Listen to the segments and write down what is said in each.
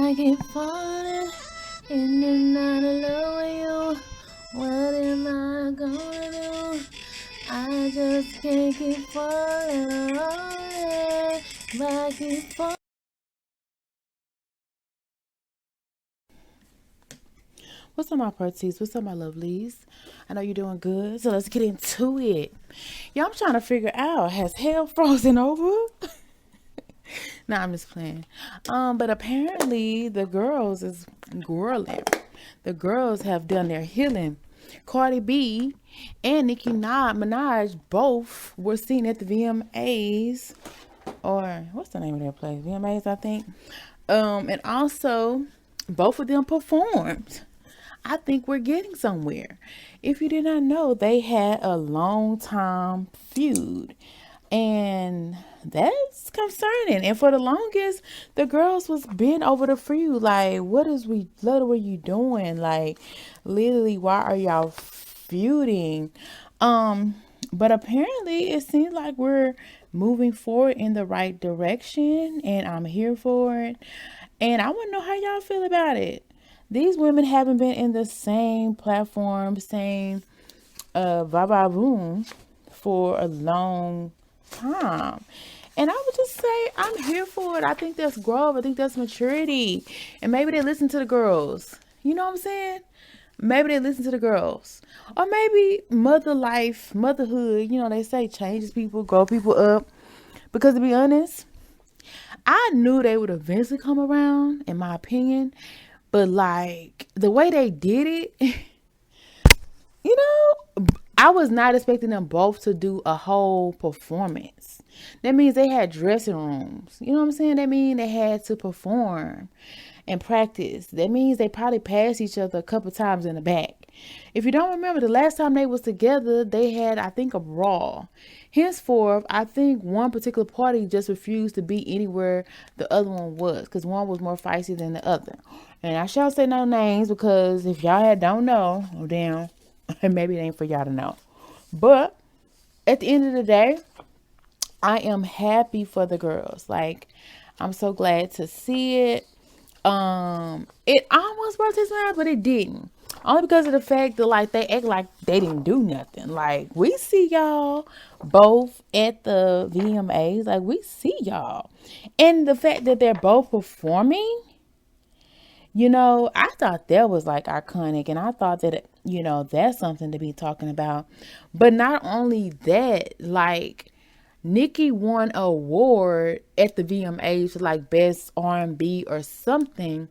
I keep falling in and out of love with you. What am I gonna do? I just can't keep falling. If I keep falling. What's up, my parties? What's up, my lovelies? I know you're doing good, so let's get into it. Yeah, I'm trying to figure out, has hell frozen over? Nah, I'm just playing. But apparently the girls is girling. The girls have done their healing. Cardi B and Nicki Minaj both were seen at the VMAs, or what's the name of that place? VMAs, I think. And also both of them performed. I think we're getting somewhere. If you did not know, they had a long time feud. And that's concerning. And for the longest, the girls was bent over the feud. Like, what are you doing? Like, literally, why are y'all feuding? But apparently it seems like we're moving forward in the right direction, and I'm here for it. And I want to know how y'all feel about it. These women haven't been in the same platform, same va boom for a long time. And I would just say I'm here for it. I think that's growth. I think that's maturity. And maybe they listen to the girls. You know what I'm saying? Maybe they listen to the girls. Or maybe motherhood, they say changes people, grow people up. Because to be honest, I knew they would eventually come around, in my opinion. But like the way they did it, I was not expecting them both to do a whole performance. That means they had dressing rooms. You know what I'm saying? That means they had to perform and practice. That means they probably passed each other a couple times in the back. If you don't remember, the last time they was together, they had, I think, a brawl. Henceforth, I think one particular party just refused to be anywhere the other one was, because one was more feisty than the other. And I shall say no names, because if y'all don't know, oh damn, maybe it ain't for y'all to know. But at the end of the day, I am happy for the girls. Like, I'm so glad to see it. It almost broke his mind, but it didn't. Only because of the fact that like they act like they didn't do nothing. Like, we see y'all both at the VMAs. Like, we see y'all. And the fact that they're both performing, I thought that was like iconic, and I thought that, that's something to be talking about. But not only that, like, Nicki won an award at the VMAs for like best R&B or something.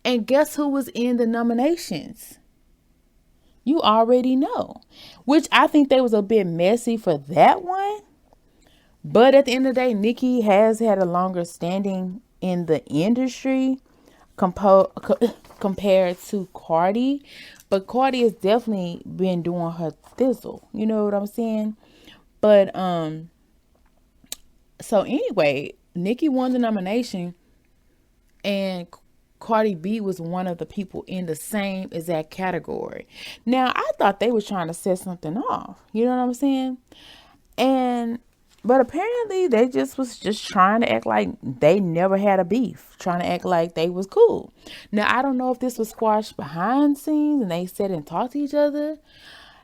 And guess who was in the nominations? You already know. Which I think they was a bit messy for that one. But at the end of the day, Nicki has had a longer standing in the industry compared to Cardi. But Cardi has definitely been doing her thizzle. You know what I'm saying? But so anyway, Nicki won the nomination, and Cardi B was one of the people in the same exact category. Now, I thought they were trying to set something off. You know what I'm saying? But apparently they was just trying to act like they never had a beef, trying to act like they was cool. Now, I don't know if this was squashed behind scenes and they sat and talked to each other,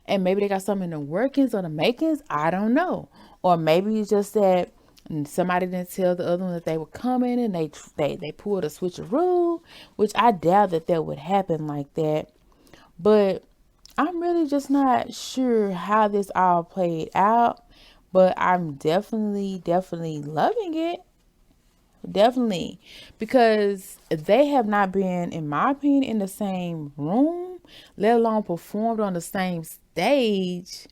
and maybe they got something in the workings or the makings. I don't know. Or maybe it's just that somebody didn't tell the other one that they were coming, and they pulled a switcheroo, which I doubt that would happen like that. But I'm really just not sure how this all played out. But I'm definitely loving it. Definitely. Because they have not been, in my opinion, in the same room, let alone performed on the same stage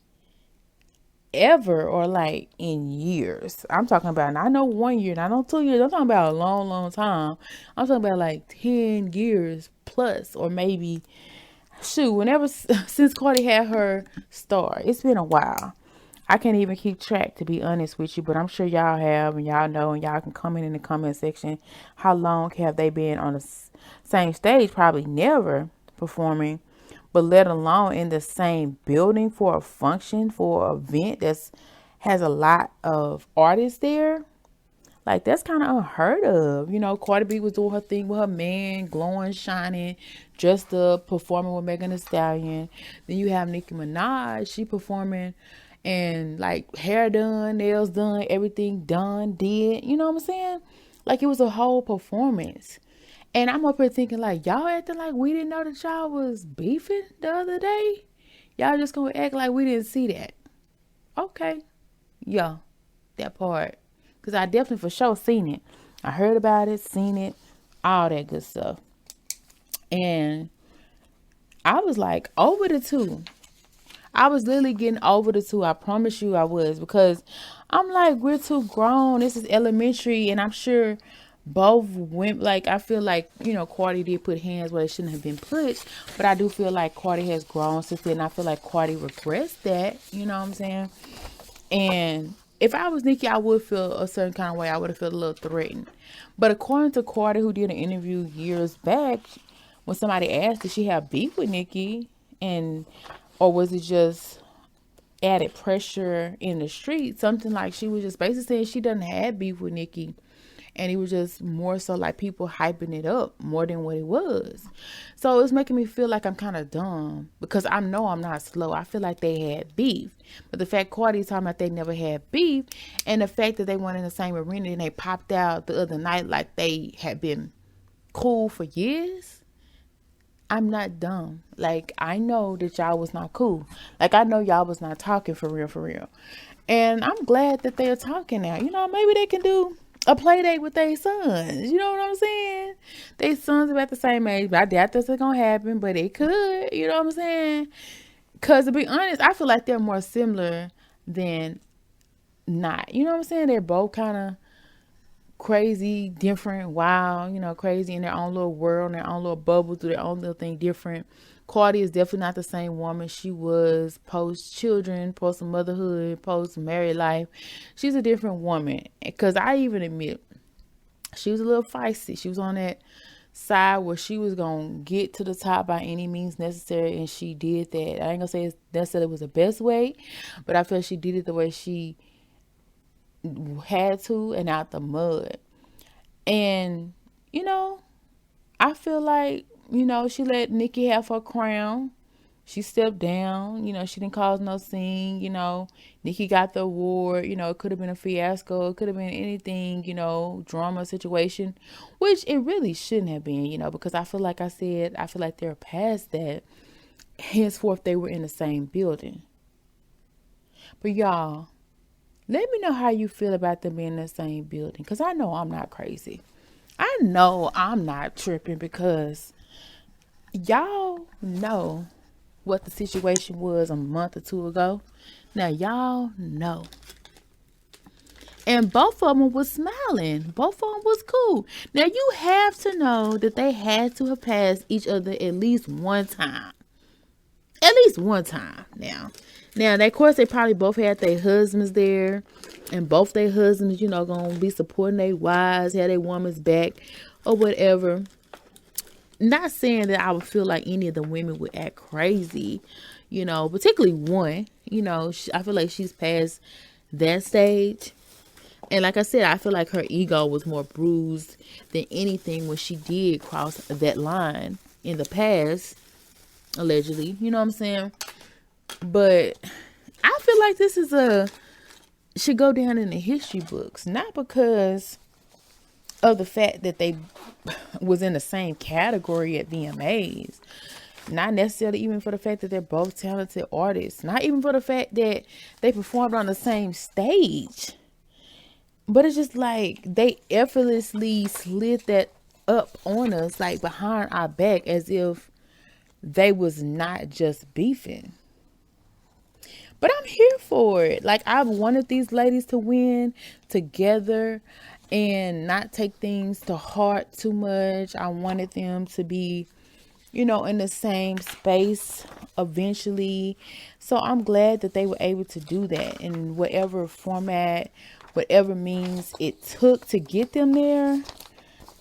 ever, or like in years. I'm talking about, I know 1 year, I know 2 years. I'm talking about a long time. I'm talking about like 10 years plus, or maybe, whenever, since Cardi had her star. It's been a while. I can't even keep track, to be honest with you, but I'm sure y'all have, and y'all know, and y'all can comment in the comment section. How long have they been on the same stage? Probably never performing, but let alone in the same building for a function, for an event has a lot of artists there. Like, that's kind of unheard of. You know, Cardi B was doing her thing with her man, glowing, shining, dressed up, performing with Megan Thee Stallion. Then you have Nicki Minaj, she performing and like hair done, nails done, everything done, did. You know what I'm saying? Like, it was a whole performance. And I'm up here thinking, like, y'all acting like we didn't know that y'all was beefing the other day? Y'all just gonna act like we didn't see that. Okay. Yeah, that part. Because I definitely for sure seen it. I heard about it, seen it, all that good stuff. And I was like, over the two. I was literally getting over the two. I promise you I was. Because I'm like, we're too grown. This is elementary. And I'm sure both went, like, I feel like, you know, Cardi did put hands where they shouldn't have been put. But I do feel like Cardi has grown since then. I feel like Cardi regrets that. You know what I'm saying? And if I was Nicki, I would feel a certain kind of way. I would have felt a little threatened. But according to Cardi, who did an interview years back, when somebody asked, did she have beef with Nicki? And, or was it just added pressure in the street? Something like she was just basically saying she doesn't have beef with Nicki. And it was just more so like people hyping it up more than what it was. So it's making me feel like I'm kind of dumb because I know I'm not slow. I feel like they had beef. But the fact Cardi's talking about they never had beef, and the fact that they went in the same arena and they popped out the other night like they had been cool for years. I'm not dumb. Like, I know that y'all was not cool. Like, I know y'all was not talking for real, for real. And I'm glad that they're talking now. You know, maybe they can do a play date with their sons. You know what I'm saying? Their sons about the same age. But I doubt that's going to happen, but it could. You know what I'm saying? Because to be honest, I feel like they're more similar than not. You know what I'm saying? They're both kind of crazy, different, wild, you know, crazy in their own little world, in their own little bubble, do their own little thing different. Cardi is definitely not the same woman she was post children, post motherhood, post married life. She's a different woman. Because I even admit she was a little feisty. She was on that side where she was going to get to the top by any means necessary, and she did that. I ain't going to say it's necessarily was the best way, but I feel she did it the way she had to and out the mud. And, you know, I feel like, you know, she let Nicki have her crown. She stepped down. You know, she didn't cause no scene. You know, Nicki got the award. You know, it could have been a fiasco. It could have been anything, you know, drama situation, which it really shouldn't have been, you know, because I feel like I said, I feel like they're past that. Henceforth, they were in the same building. But y'all, let me know how you feel about them being in the same building, because I know I'm not crazy. I know I'm not tripping because y'all know what the situation was a month or two ago. Now, y'all know. And both of them was smiling. Both of them was cool. Now, you have to know that they had to have passed each other at least one time. At least one time now. Now, of course, they probably both had their husbands there. And both their husbands, you know, going to be supporting their wives, have their woman's back or whatever. Not saying that I would feel like any of the women would act crazy, you know, particularly one, you know, I feel like she's past that stage. And like I said, I feel like her ego was more bruised than anything when she did cross that line in the past, allegedly, you know what I'm saying? But I feel like this is should go down in the history books, not because of the fact that they was in the same category at VMAs, not necessarily even for the fact that they're both talented artists, not even for the fact that they performed on the same stage, but it's just like they effortlessly slid that up on us, like behind our back, as if they was not just beefing. But I'm here for it. Like, I've wanted these ladies to win together and not take things to heart too much. I wanted them to be, you know, in the same space eventually. So I'm glad that they were able to do that in whatever format, whatever means it took to get them there.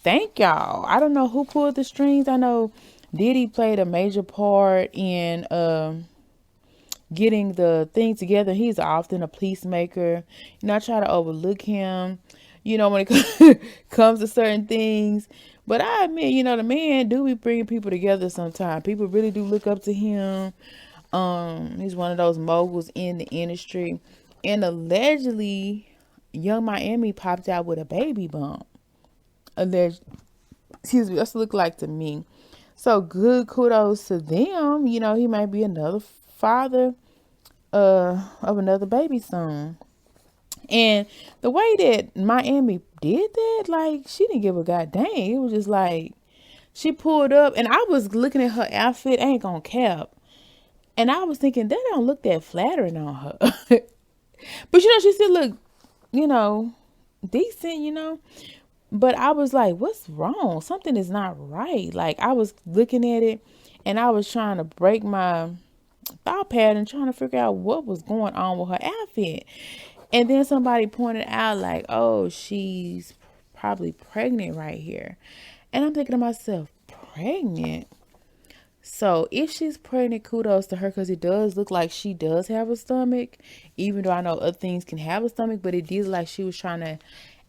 Thank y'all. I don't know who pulled the strings. I know Diddy played a major part in getting the thing together. He's often a peacemaker. You know, I try to overlook him. when it comes to certain things. But I admit, the man do be bringing people together sometimes. People really do look up to him. He's one of those moguls in the industry. And allegedly, Young Miami popped out with a baby bump. Excuse me, that's what it looked like to me. So good kudos to them. He might be another father of another baby soon. And the way that Miami did that, like, she didn't give a goddamn. It was just like, she pulled up, and I was looking at her outfit, I ain't gonna cap. And I was thinking, that don't look that flattering on her. But, she still look, decent, But I was like, what's wrong? Something is not right. Like, I was looking at it, and I was trying to break my thought pattern, trying to figure out what was going on with her outfit. And then somebody pointed out, like, oh, she's probably pregnant right here. And I'm thinking to myself, pregnant? So if she's pregnant, kudos to her, because it does look like she does have a stomach, even though I know other things can have a stomach, but it did look like she was trying to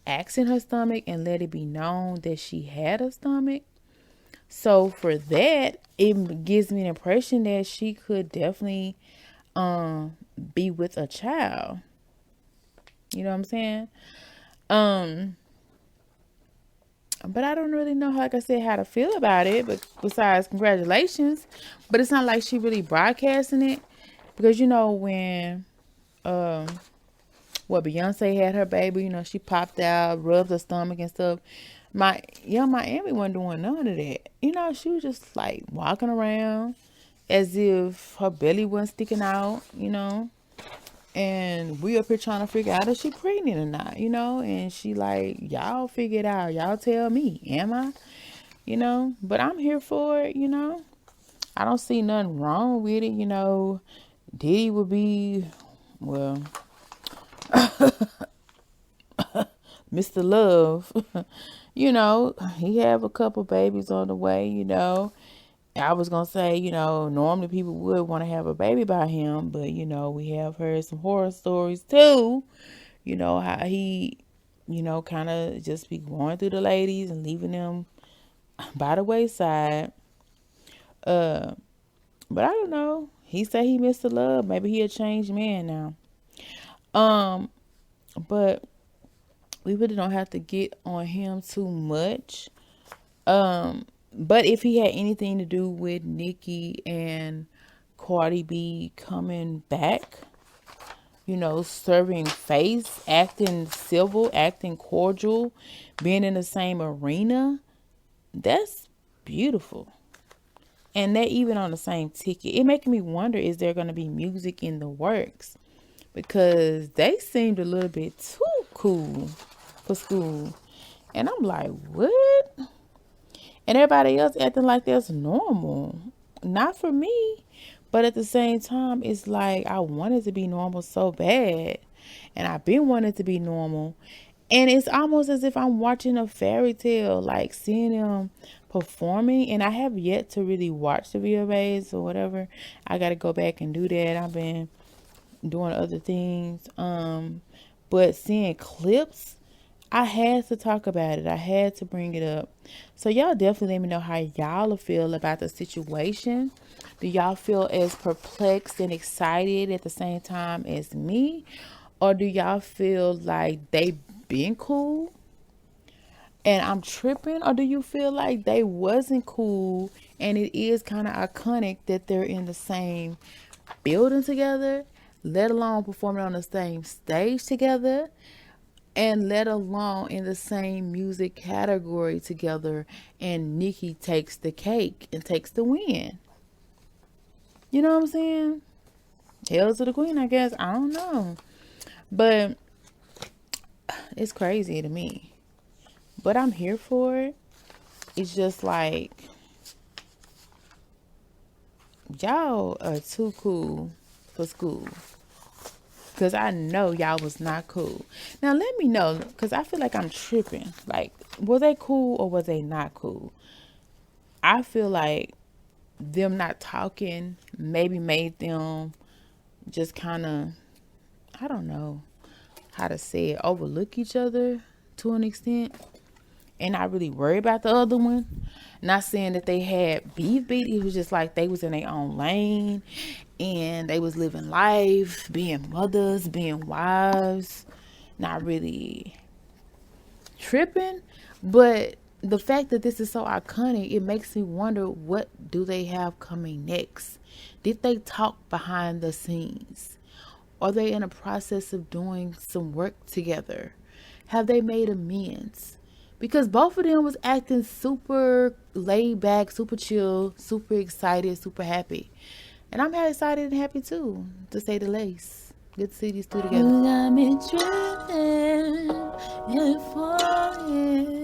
accent her stomach and let it be known that she had a stomach. So for that, it gives me an impression that she could definitely be with a child. You know what I'm saying? But I don't really know, like I said, how to feel about it. But besides congratulations, but it's not like she really broadcasting it, because when Beyonce had her baby, she popped out, rubbed her stomach and stuff. Young Miami wasn't doing none of that. She was just like walking around as if her belly wasn't sticking out, and we up here trying to figure out if she pregnant or not, and she like, y'all figure it out. Y'all tell me, am I? But I'm here for it, I don't see nothing wrong with it, Diddy would be, well, Mr. Love, he have a couple babies on the way, I was going to say, normally people would want to have a baby by him, but, we have heard some horror stories too, how he, kind of just be going through the ladies and leaving them by the wayside. But I don't know. He said he missed the love. Maybe he a changed man now. But we really don't have to get on him too much. But if he had anything to do with Nicki and Cardi B coming back, serving face, acting civil, acting cordial, being in the same arena, that's beautiful. And they're even on the same ticket. It making me wonder, is there going to be music in the works? Because they seemed a little bit too cool for school. And I'm like, what? And everybody else acting like that's normal. Not for me. But at the same time, it's like I wanted to be normal so bad. And I've been wanting to be normal. And it's almost as if I'm watching a fairy tale, like seeing them performing. And I have yet to really watch the VMAs or whatever. I got to go back and do that. I've been doing other things. But seeing clips, I had to talk about it. I had to bring it up. So y'all definitely let me know how y'all feel about the situation. Do y'all feel as perplexed and excited at the same time as me? Or do y'all feel like they been cool and I'm tripping? Or do you feel like they wasn't cool and it is kind of iconic that they're in the same building together, let alone performing on the same stage together, and let alone in the same music category together, and Nicki takes the cake and takes the win? You know what I'm saying? Hail to the queen, I guess. I don't know. But it's crazy to me. But I'm here for it. It's just like, y'all are too cool for school. Because I know y'all was not cool. Now let me know, because I feel like I'm tripping. Like, was they cool or was they not cool? I feel like them not talking maybe made them just kind of, I don't know how to say it, overlook each other to an extent, and not really worry about the other one. Not saying that they had beef. It was just like they was in their own lane, and they was living life, being mothers, being wives, not really tripping. But the fact that this is so iconic, it makes me wonder, what do they have coming next? Did they talk behind the scenes? Are they in a process of doing some work together? Have they made amends? Because both of them was acting super laid back, super chill, super excited, super happy. And I'm excited and happy too, to say the least. Good to see these two together. You got me tripping and falling.